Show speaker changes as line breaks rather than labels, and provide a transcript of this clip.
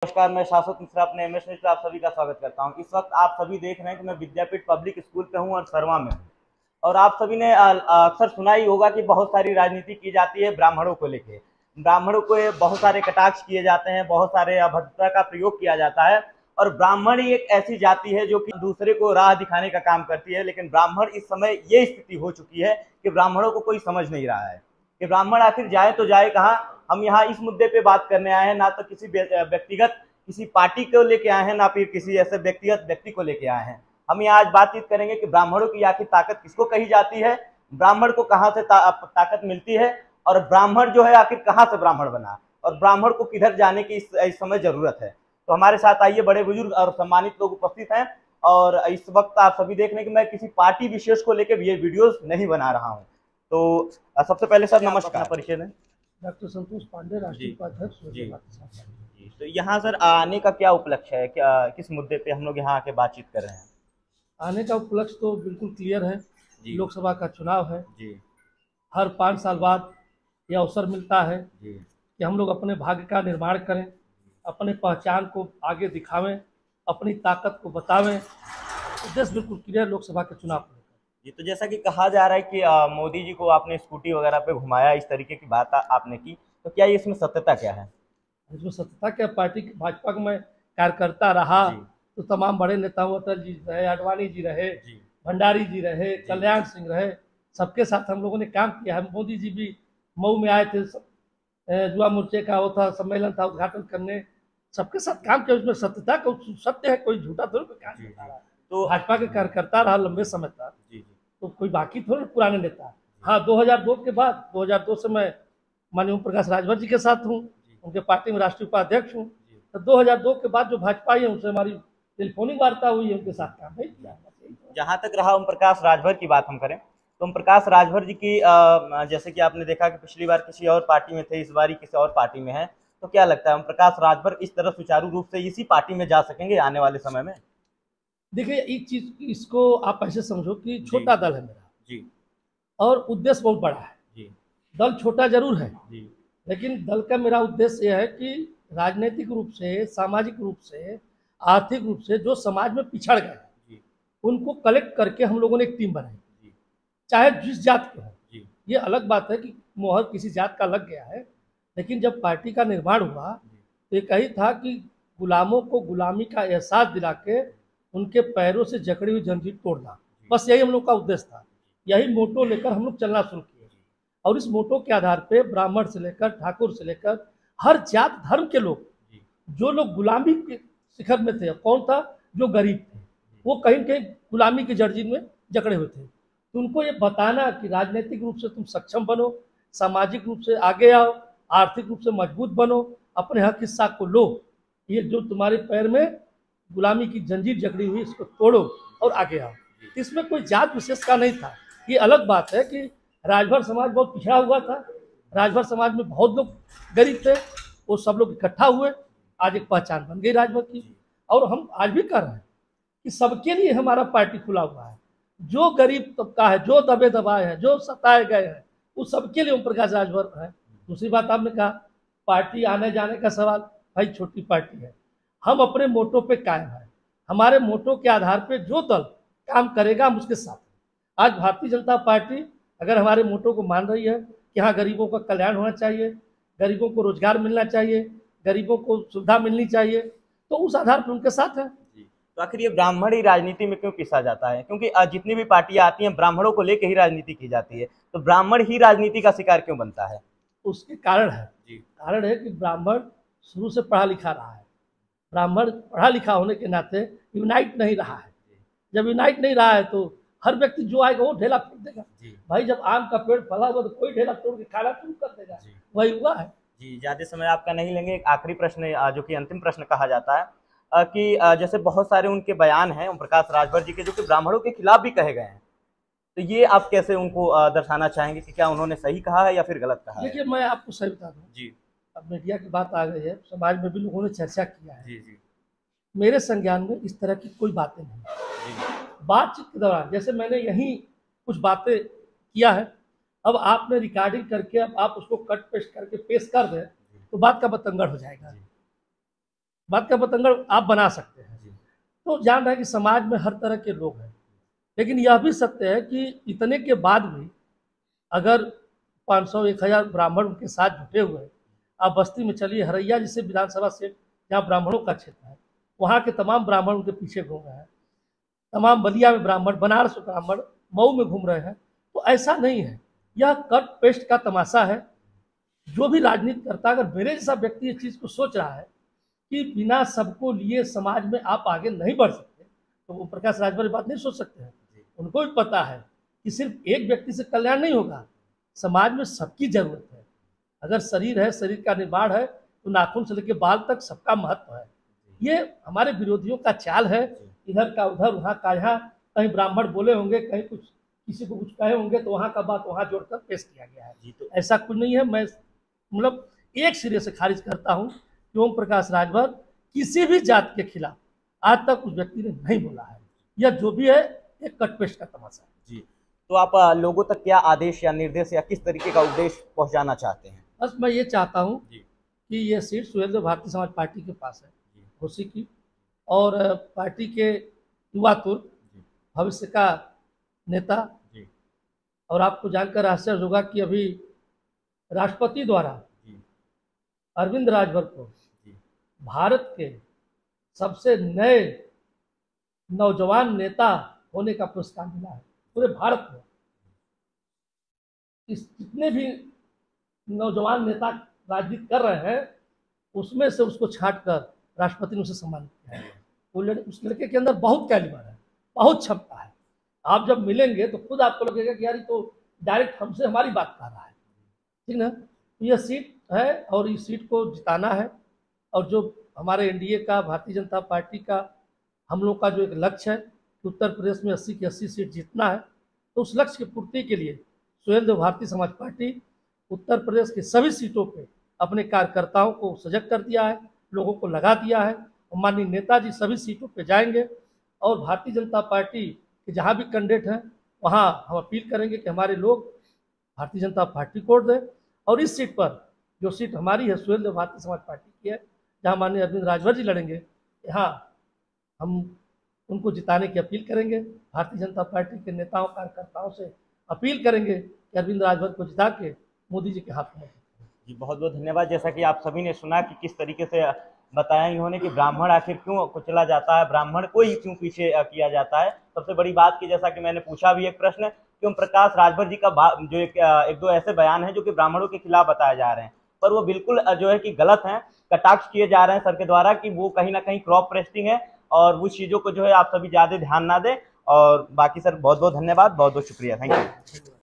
नमस्कार, मैं शाश्वत मिश्रा अपने एमएस न्यूज पे आप सभी का स्वागत करता हूं। इस वक्त आप सभी देख रहे हैं कि मैं विद्यापीठ पब्लिक स्कूल पे हूं और सरवा में हूं। और आप सभी ने अक्सर सुना ही होगा कि बहुत सारी राजनीति की जाती है ब्राह्मणों को लेके। ब्राह्मणों को बहुत सारे कटाक्ष किए जाते हैं, बहुत सारे अभद्रता का प्रयोग किया जाता है। और ब्राह्मण ही एक ऐसी जाति है जो कि दूसरे को राह दिखाने का काम करती है। लेकिन ब्राह्मण इस समय ये स्थिति हो चुकी है कि ब्राह्मणों को कोई समझ नहीं रहा है कि ब्राह्मण आखिर जाए तो जाए कहाँ। हम यहाँ इस मुद्दे पे बात करने आए हैं, ना तो किसी व्यक्तिगत किसी पार्टी को लेके आए हैं, ना फिर किसी ऐसे व्यक्तिगत व्यक्ति को लेके आए हैं। हम यहाँ आज बातचीत करेंगे कि ब्राह्मणों की आखिर ताकत किसको कही जाती है, ब्राह्मण को कहाँ से ताकत मिलती है, और ब्राह्मण जो है आखिर कहाँ से ब्राह्मण बना, और ब्राह्मण को किधर जाने की इस समय जरूरत है। तो हमारे साथ आइए बड़े बुजुर्ग और सम्मानित लोग उपस्थित हैं। और इस वक्त आप सभी देख रहे हैं कि मैं किसी पार्टी विशेष को लेकर ये वीडियोस नहीं बना रहा हूँ। तो सबसे पहले सर नमस्कार, परिचय दें।
डॉक्टर संतोष पांडे, राष्ट्रीय उपाध्यक्ष।
जी, तो यहाँ सर आने का क्या उपलक्ष्य है, क्या किस मुद्दे पे हम लोग यहाँ आके बातचीत कर रहे हैं?
आने का उपलक्ष्य तो बिल्कुल क्लियर है। लोकसभा का चुनाव है
जी।
हर 5 साल बाद यह अवसर मिलता है
जी।
कि हम लोग अपने भाग्य का निर्माण करें, अपने पहचान को आगे दिखावें, अपनी ताकत को बतावें। उद्देश्य बिल्कुल क्लियर लोकसभा के चुनाव को।
जी, तो जैसा कि कहा जा रहा है कि मोदी जी को आपने स्कूटी वगैरह पे घुमाया, इस तरीके की बात आपने की, तो क्या ये इसमें सत्यता क्या है?
इसमें सत्यता क्या, पार्टी भाजपा का मैं कार्यकर्ता रहा तो तमाम बड़े नेताओं, अटल जी रहे, आडवाणी जी रहे, भंडारी जी रहे, कल्याण सिंह रहे, सबके साथ हम लोगों ने काम किया है। मोदी जी भी मऊ में आए थे, युवा मोर्चे का वो था सम्मेलन था, उद्घाटन करने, सबके साथ काम किया। उसमें सत्यता का सत्य है, कोई झूठा थोड़ी काम करता रहा। तो भाजपा के कार्यकर्ता रहा लंबे समय तक, तो कोई बाकी थोड़े पुराने नेता। हाँ, 2002 के बाद 2002 से मैं माननीय ओम प्रकाश राजभर जी के साथ हूँ, उनके पार्टी में राष्ट्रीय उपाध्यक्ष हूँ। तो 2002 के बाद जो भाजपा है उनसे हमारी टेलीफोनिक वार्ता हुई है, उनके साथ काम नहीं किया।
जहाँ तक रहा ओम प्रकाश राजभर की बात हम करें, तो ओम प्रकाश राजभर जी की जैसे कि आपने देखा कि पिछली बार किसी और पार्टी में थे, इस बार किसी और पार्टी में है, तो क्या लगता है ओम प्रकाश राजभर इस तरह सुचारू रूप से इसी पार्टी में जा सकेंगे आने वाले समय में?
देखिए, एक चीज इसको आप ऐसे समझो कि छोटा दल है मेरा जी, और उद्देश्य बहुत बड़ा है जी। दल छोटा जरूर है जी, लेकिन दल का मेरा उद्देश्य यह है कि राजनीतिक रूप से, सामाजिक रूप से, आर्थिक रूप से जो समाज में पिछड़ गए उनको कलेक्ट करके हम लोगों ने एक टीम बनाई, चाहे जिस जात के हो। ये अलग बात है कि मोहर किसी जात का लग गया है, लेकिन जब पार्टी का निर्माण हुआ तो एक ही था कि गुलामों को गुलामी का एहसास दिला के उनके पैरों से जकड़ी हुई जंजीर तोड़ना, बस यही हम लोग का उद्देश्य था। यही मोटो लेकर हम लोग चलना शुरू किए, और इस मोटो के आधार पे ब्राह्मण से लेकर ठाकुर से लेकर हर जात धर्म के लोग, जो लोग गुलामी के शिखर में थे, कौन था जो गरीब थे, वो कहीं न कहीं गुलामी की जंजीर में जकड़े हुए थे, तो उनको ये बताना कि राजनीतिक रूप से तुम सक्षम बनो, सामाजिक रूप से आगे आओ, आर्थिक रूप से मजबूत बनो, अपने हक हिस्सा को लो, ये जो तुम्हारे पैर में गुलामी की जंजीर जकड़ी हुई इसको तोड़ो और आगे आओ। इसमें कोई जात विशेष का नहीं था। ये अलग बात है कि राजभर समाज बहुत पिछड़ा हुआ था, राजभर समाज में बहुत लोग गरीब थे, वो सब लोग इकट्ठा हुए, आज एक पहचान बन गई राजभर की। और हम आज भी कर रहे हैं कि सबके लिए हमारा पार्टी खुला हुआ है। जो गरीब तबका है, जो दबे दबाए हैं, जो सताए गए हैं, उस सबके लिए ओम प्रकाश राजभर है। दूसरी बात आपने कहा पार्टी आने जाने का सवाल, भाई छोटी पार्टी है, हम अपने मोटो पे कायम है। हमारे मोटो के आधार पे जो दल काम करेगा हम उसके साथ। आज भारतीय जनता पार्टी अगर हमारे मोटो को मान रही है कि हाँ गरीबों का कल्याण होना चाहिए, गरीबों को रोजगार मिलना चाहिए, गरीबों को सुविधा मिलनी चाहिए, तो उस आधार पर उनके साथ है।
तो आखिर ये ब्राह्मण ही राजनीति में क्यों पिसा जाता है? क्योंकि जितनी भी पार्टियां आती हैं ब्राह्मणों को लेकर ही राजनीति की जाती है, तो ब्राह्मण ही राजनीति का शिकार क्यों बनता है?
उसके कारण है कारण है कि ब्राह्मण शुरू से पढ़ा लिखा रहा है। ब्राह्मण पढ़ा लिखा होने के नाते यूनाइट नहीं रहा है। जब यूनाइट नहीं रहा है तो हर व्यक्ति जो आएगा वो ढेला फेंक देगा। भाई जब आम का पेड़ फला हुआ तो कोई ढेला तोड़ के खाना शुरू कर देगा, वही हुआ है।
जी, ज्यादा समय आपका नहीं लेंगे। एक आखिरी प्रश्न जो कि अंतिम प्रश्न कहा जाता है कि जैसे बहुत सारे उनके बयान हैं ओम प्रकाश राजभर जी के जो कि ब्राह्मणों के खिलाफ भी कहे गए हैं, तो ये आप कैसे उनको दर्शाना चाहेंगे कि क्या उन्होंने सही कहा है या फिर गलत कहा है?
देखिए, मैं आपको सही बता दूं जी, अब मीडिया की बात आ गई है, समाज में भी लोगों ने चर्चा किया है जी। मेरे संज्ञान में इस तरह की कोई बातें नहीं। बातचीत के दौरान जैसे मैंने यहीं कुछ बातें किया है, अब आपने रिकॉर्डिंग करके अब आप उसको कट पेस्ट करके पेश कर दें तो बात का बतंगड़ हो जाएगा। बात का बतंगड़ आप बना सकते हैं। तो जान रहे हैं कि समाज में हर तरह के लोग हैं, लेकिन यह भी सत्य है कि इतने के बाद भी अगर 500-1000 ब्राह्मण उनके साथ जुटे हुए हैं, आप बस्ती में चलिए, हरैया जैसे विधानसभा सीट जहाँ ब्राह्मणों का क्षेत्र है, वहाँ के तमाम ब्राह्मण उनके पीछे घूम रहे हैं, तमाम बलिया में ब्राह्मण, बनारस में ब्राह्मण मऊ में घूम रहे हैं। तो ऐसा नहीं है, यह कट पेस्ट का तमाशा है। जो भी राजनीति करता, अगर मेरे जैसा व्यक्ति इस चीज़ को सोच रहा है कि बिना सबको लिए समाज में आप आगे नहीं बढ़ सकते, तो वो प्रकाश राजभर बात नहीं सोच सकते हैं। उनको भी पता है कि सिर्फ एक व्यक्ति से कल्याण नहीं होगा, समाज में सबकी जरूरत है। अगर शरीर है, शरीर का निर्माण है, तो नाखून से लेकर बाल तक सबका महत्व है। ये हमारे विरोधियों का चाल है, इधर का उधर, वहाँ का यहाँ, कहीं ब्राह्मण बोले होंगे, कहीं कुछ किसी को कुछ कहे होंगे, तो वहाँ का बात वहाँ जोड़कर पेश किया गया है। तो ऐसा कुछ नहीं है। मैं मतलब एक सिरे से खारिज करता हूँ कि ओम प्रकाश राजभर किसी भी जात के खिलाफ आज तक उस व्यक्ति ने नहीं बोला है। यह जो भी है एक कटपेस्ट का तमाशा है।
जी, तो आप लोगों तक क्या आदेश या निर्देश या किस तरीके का उपदेश पहुंचाना चाहते हैं?
बस मैं ये चाहता हूँ कि ये सीट सुहेलदेव भारतीय समाज पार्टी के पास है, खुशी की, और पार्टी के युवा तुर्क, भविष्य का नेता। और आपको जानकर आश्चर्य होगा कि अभी राष्ट्रपति द्वारा अरविंद राजभर को भारत के सबसे नए नौजवान नेता होने का पुरस्कार मिला है पूरे भारत में। इस जितने भी नौजवान नेता राजनीति कर रहे हैं, उसमें से उसको छांटकर राष्ट्रपति ने उसे सम्मानित किया है। उस लड़के के अंदर बहुत कैलिबर है, बहुत क्षमता है। आप जब मिलेंगे तो खुद आपको लगेगा कि यार ये तो डायरेक्ट हमसे हमारी बात कर रहा है, ठीक ना। यह सीट है और इस सीट को जिताना है। और जो हमारे एनडीए का, भारतीय जनता पार्टी का, हम लोग का जो एक लक्ष्य है कि उत्तर प्रदेश में 80 की 80 सीट जीतना है, तो उस लक्ष्य की पूर्ति के लिए सुहेलदेव भारतीय समाज पार्टी उत्तर प्रदेश की सभी सीटों पे अपने कार्यकर्ताओं को सजग कर दिया है, लोगों को लगा दिया है। और माननीय नेताजी सभी सीटों पे जाएंगे और भारतीय जनता पार्टी के जहाँ भी कैंडिडेट हैं वहाँ हम अपील करेंगे कि हमारे लोग भारतीय जनता पार्टी को वोट दें। और इस सीट पर, जो सीट हमारी है सुहेलदेव भारतीय समाज पार्टी की है, जहाँ माननीय अरविंद राजभर जी लड़ेंगे, यहाँ हम उनको जिताने की अपील करेंगे। भारतीय जनता पार्टी के नेताओं कार्यकर्ताओं से अपील करेंगे कि अरविंद राजभर को जिता के मोदी जी के हाथ में।
जी, बहुत बहुत धन्यवाद। जैसा कि आप सभी ने सुना कि किस तरीके से बताया इन्होंने कि ब्राह्मण आखिर क्यों कुचला जाता है, ब्राह्मण को ही क्यों पीछे किया जाता है। सबसे बड़ी बात की, जैसा कि मैंने पूछा भी एक प्रश्न, कि ओम प्रकाश राजभर जी का जो एक दो ऐसे बयान हैं जो कि ब्राह्मणों के खिलाफ बताए जा रहे हैं, पर वो बिल्कुल जो है कि गलत हैं, कटाक्ष किए जा रहे हैं सर के द्वारा कि वो कहीं ना कहीं क्रॉप रेस्टिंग है, और वो चीज़ों को जो है आप सभी ज़्यादा ध्यान ना दें। और बाकी सर बहुत बहुत धन्यवाद, बहुत बहुत शुक्रिया, थैंक यू।